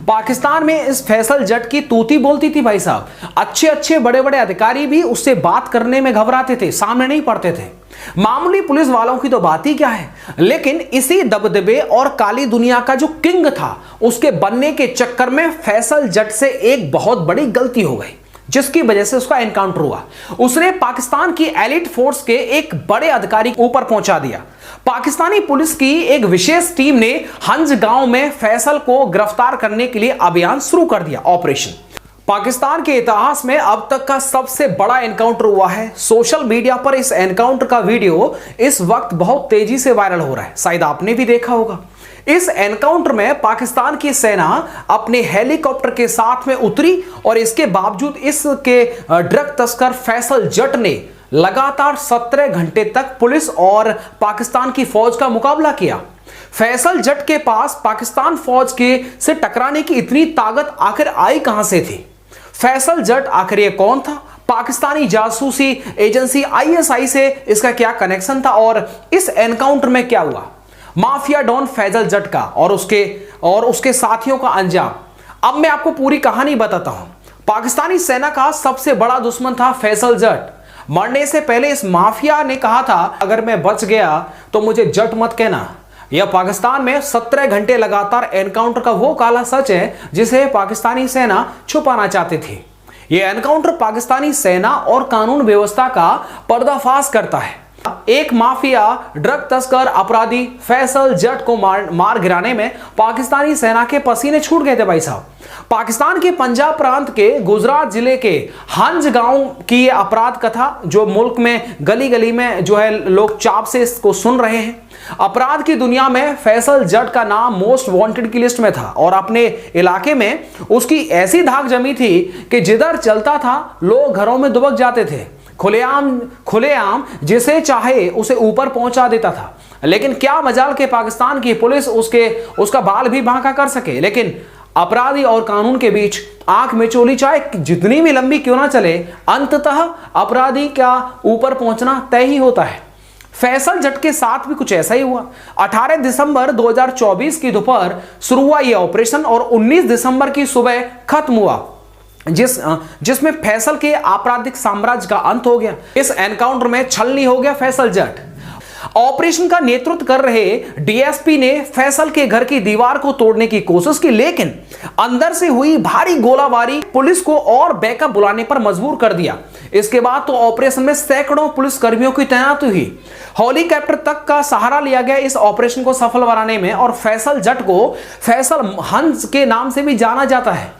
पाकिस्तान में इस फैसल जट की तूती बोलती थी भाई साहब। अच्छे अच्छे बड़े बड़े अधिकारी भी उससे बात करने में घबराते थे, सामने नहीं पड़ते थे। मामूली पुलिस वालों की तो बात ही क्या है। लेकिन इसी दबदबे और काली दुनिया का जो किंग था, उसके बनने के चक्कर में फैसल जट से एक बहुत बड़ी गलती हो गई, जिसकी वजह से उसका एनकाउंटर हुआ। उसने पाकिस्तान की एलिट फोर्स के एक बड़े अधिकारी को ऊपर पहुंचा दिया। पाकिस्तानी पुलिस की एक विशेष टीम ने हंज गांव में फैसल को गिरफ्तार करने के लिए अभियान शुरू कर दिया, ऑपरेशन। पाकिस्तान के इतिहास में अब तक का सबसे बड़ा एनकाउंटर हुआ है। सोशल मीडिया पर इस एनकाउंटर का वीडियो इस वक्त बहुत तेजी से वायरल हो रहा है, शायद आपने भी देखा होगा। इस एनकाउंटर में पाकिस्तान की सेना अपने हेलीकॉप्टर के साथ में उतरी और इसके बावजूद इसके ड्रग तस्कर फैसल जट ने लगातार 17 घंटे तक पुलिस और पाकिस्तान की फौज का मुकाबला किया। फैसल जट के पास पाकिस्तान फौज के से टकराने की इतनी ताकत आखिर आई कहां से थी? फैसल जट आखिर ये कौन था? पाकिस्तानी जासूसी एजेंसी ISI से इसका क्या कनेक्शन था और इस एनकाउंटर में क्या हुआ? माफिया डॉन फैसल जट का और उसके साथियों का अंजाम, अब मैं आपको पूरी कहानी बताता हूं। पाकिस्तानी सेना का सबसे बड़ा दुश्मन था फैसल जट। मरने से पहले इस माफिया ने कहा था, अगर मैं बच गया तो मुझे जट मत कहना। यह पाकिस्तान में 17 घंटे लगातार एनकाउंटर का वो काला सच है जिसे पाकिस्तानी सेना छुपाना चाहती थी। यह एनकाउंटर पाकिस्तानी सेना और कानून व्यवस्था का पर्दाफाश करता है। एक माफिया ड्रग तस्कर अपराधी फैसल जट को मार गिराने में पाकिस्तानी सेना के पसीने छूट गए थे भाई साहब। पाकिस्तान के पंजाब प्रांत के गुजरात जिले के हंज गांव की ये अपराध कथा, जो मुल्क में गली गली में जो है लोग चाप से इसको सुन रहे हैं। अपराध की दुनिया में फैसल जट का नाम मोस्ट वांटेड की लिस्ट में था और अपने इलाके में उसकी ऐसी धाक जमी थी कि जिधर चलता था लोग घरों में दुबक जाते थे। खुलेआम जिसे चाहे उसे ऊपर पहुंचा देता था। लेकिन क्या मजाल के पाकिस्तान की पुलिस उसका बाल भी बांका कर सके। लेकिन अपराधी और कानून के बीच आंख में चोली चाहे जितनी भी लंबी क्यों ना चले, अंततः अपराधी का ऊपर पहुंचना तय ही होता है। फैसल जट के साथ भी कुछ ऐसा ही हुआ। 18 दिसंबर 2024 की दोपहर शुरू हुआ यह ऑपरेशन और 19 दिसंबर की सुबह खत्म हुआ, जिसमें फैसल के आपराधिक साम्राज्य का अंत हो गया। इस एनकाउंटर में छलनी हो गया फैसल जट। ऑपरेशन का नेतृत्व कर रहे DSP ने फैसल के घर की दीवार को तोड़ने की कोशिश की, लेकिन अंदर से हुई भारी गोलाबारी पुलिस को और बैकअप बुलाने पर मजबूर कर दिया। इसके बाद तो ऑपरेशन में सैकड़ों पुलिस कर्मियों की तैनाती हुई। हेलीकॉप्टर तक का सहारा लिया गया इस ऑपरेशन को सफल बनाने में और फैसल जट को फैसल हंस के नाम से भी जाना जाता है,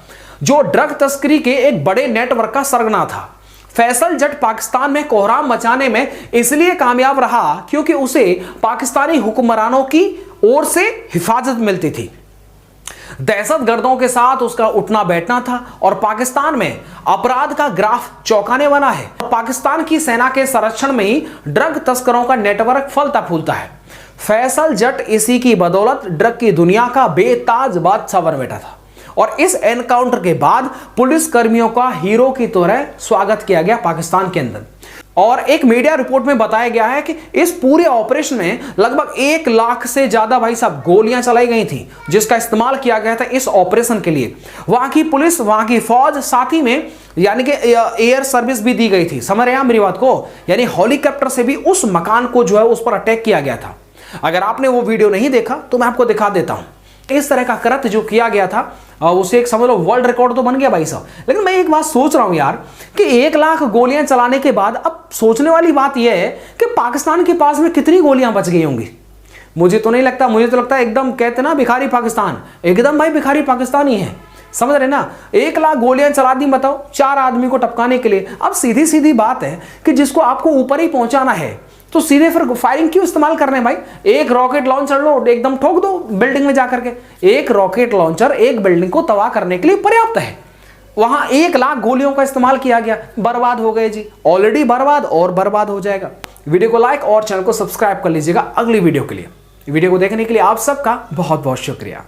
जो ड्रग तस्करी के एक बड़े नेटवर्क का सरगना था। फैसल जट पाकिस्तान में कोहराम मचाने में इसलिए कामयाब रहा क्योंकि उसे पाकिस्तानी हुक्मरानों की ओर से हिफाजत मिलती थी। दहशतगर्दों के साथ उसका उठना बैठना था और पाकिस्तान में अपराध का ग्राफ चौंकाने वाला है। पाकिस्तान की सेना के संरक्षण में ही ड्रग तस्करों का नेटवर्क फलता फूलता है। फैसल जट इसी की बदौलत ड्रग की दुनिया का बेताज बादशाह बन बैठा था और इस एनकाउंटर के बाद पुलिस कर्मियों का हीरो की तरह स्वागत किया गया पाकिस्तान के अंदर। और एक मीडिया रिपोर्ट में बताया गया है कि इस पूरे ऑपरेशन में लगभग 1 लाख से ज्यादा भाई साहब गोलियां चलाई गई थी, जिसका इस्तेमाल किया गया था इस ऑपरेशन के लिए। वहां की पुलिस, वहां की फौज, साथ ही में यानी कि एयर सर्विस भी दी गई थी। समझ रहे हैं मेरी बात को? यानी हेलीकॉप्टर से भी उस मकान को जो है उस पर अटैक किया गया था। अगर आपने वो वीडियो नहीं देखा तो मैं आपको दिखा देता हूं। इस तरह का कृत्य जो किया गया था उसे एक समझ लो वर्ल्ड रिकॉर्ड तो बन गया भाई साहब। लेकिन मैं एक बात सोच रहा हूं यार कि 1 लाख गोलियां चलाने के बाद अब सोचने वाली बात यह है कि पाकिस्तान के पास में कितनी गोलियां बच गई होंगी। मुझे तो नहीं लगता, मुझे तो लगता है एकदम कहते ना भिखारी पाकिस्तान, एकदम भाई भिखारी पाकिस्तान ही है। समझ रहे ना? 1 लाख गोलियां चला दी, बताओ 4 आदमी को टपकाने के लिए। अब सीधी सीधी बात है कि जिसको आपको ऊपर ही पहुंचाना है तो सीधे फिर फायरिंग क्यों इस्तेमाल करने भाई? एक रॉकेट लॉन्चर लो, एकदम ठोक दो बिल्डिंग में जाकर के। एक रॉकेट लॉन्चर एक बिल्डिंग को तबाह करने के लिए पर्याप्त है। वहां 1 लाख गोलियों का इस्तेमाल किया गया, बर्बाद हो गए जी। ऑलरेडी बर्बाद और बर्बाद हो जाएगा। वीडियो को लाइक और चैनल को सब्सक्राइब कर लीजिएगा अगली वीडियो के लिए। वीडियो को देखने के लिए आप सबका बहुत बहुत शुक्रिया।